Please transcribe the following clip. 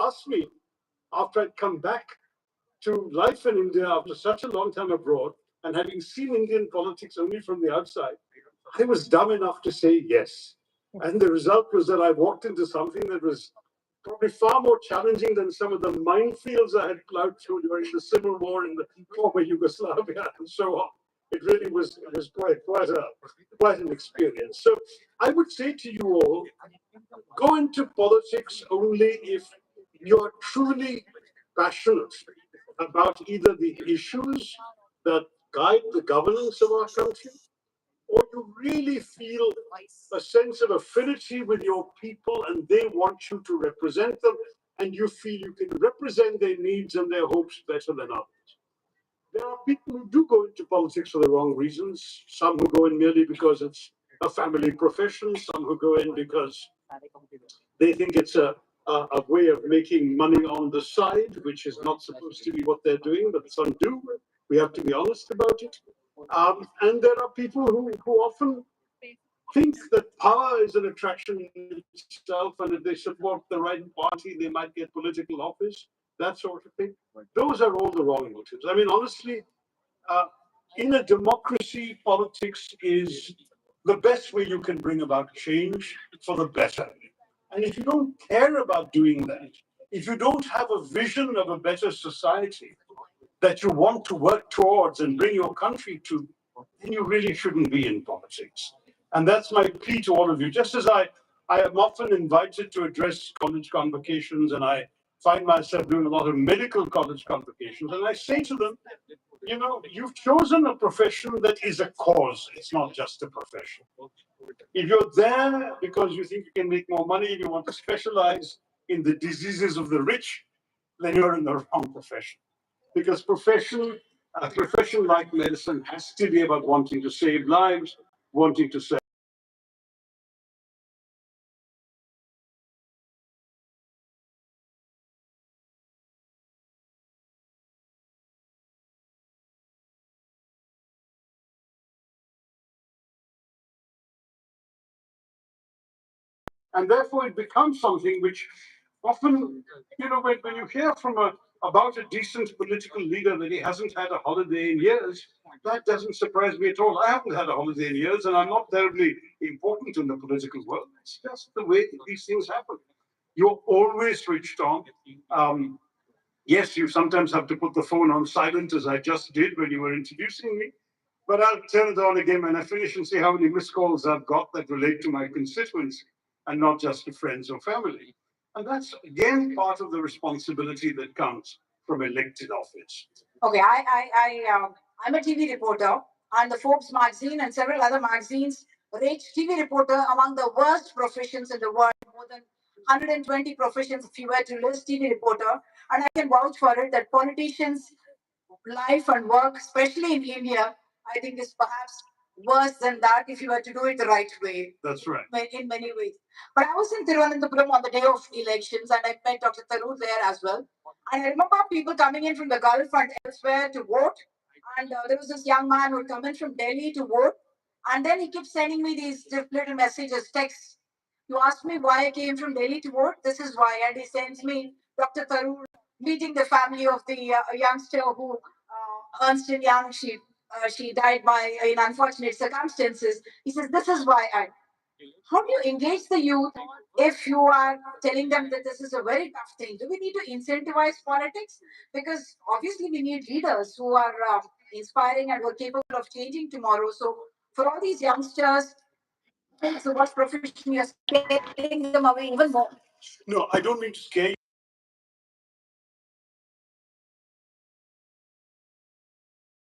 asked me, after I'd come back to life in India after such a long time abroad and having seen Indian politics only from the outside, I was dumb enough to say yes. And the result was that I walked into something that was probably far more challenging than some of the minefields I had plowed through during the civil war in the former Yugoslavia and so on. It really was quite an experience. So I would say to you all, go into politics only if you're truly passionate about either the issues that guide the governance of our country, or you really feel a sense of affinity with your people and they want you to represent them and you feel you can represent their needs and their hopes better than others. There are people who do go into politics for the wrong reasons. Some who go in merely because it's a family profession, some who go in because they think it's a way of making money on the side, which is not supposed to be what they're doing, but some do. We have to be honest about it. And there are people who often think that power is an attraction in itself, and if they support the right party, they might get political office, that sort of thing. Those are all the wrong motives. I mean, honestly, in a democracy, politics is the best way you can bring about change for the better. And if you don't care about doing that, if you don't have a vision of a better society that you want to work towards and bring your country to, then you really shouldn't be in politics. And that's my plea to all of you. Just as I am often invited to address college convocations, and I find myself doing a lot of medical college convocations, and I say to them, you know, you've chosen a profession that is a cause. It's not just a profession. If you're there because you think you can make more money, if you want to specialize in the diseases of the rich, then you're in the wrong profession. Because a profession like medicine has to be about wanting to save lives, wanting to save. And therefore it becomes something which often, you know, when you hear from about a decent political leader that he hasn't had a holiday in years, that doesn't surprise me at all. I haven't had a holiday in years, and I'm not terribly important in the political world. It's just the way these things happen. You're always switched on. Yes, you sometimes have to put the phone on silent, as I just did when you were introducing me. But I'll turn it on again when I finish and see how many missed calls I've got that relate to my constituents and not just to friends or family. And that's, again, part of the responsibility that comes from elected office. Okay, I'm a TV reporter, and the Forbes magazine and several other magazines rate TV reporter among the worst professions in the world, more than 120 professions if you were to list TV reporter. And I can vouch for it that politicians' life and work, especially in India, I think is perhaps worse than that if you were to do it the right way. That's right. In many ways. But I was in Thiruvananthapuram on the day of elections and I met Dr. Tharoor there as well. And I remember people coming in from the Gulf and elsewhere to vote. And there was this young man who would come in from Delhi to vote. And then he kept sending me these little messages, texts. You asked me why I came from Delhi to vote. This is why. And he sends me Dr. Tharoor meeting the family of the youngster who Ernst and Young, she died by in unfortunate circumstances. He says, this is why I. How do you engage the youth if you are telling them that this is a very tough thing? Do we need to incentivize politics? Because obviously we need leaders who are inspiring and who are capable of changing tomorrow. So for all these youngsters, so what profession you're scaring them away even more? No, I don't mean to scare you.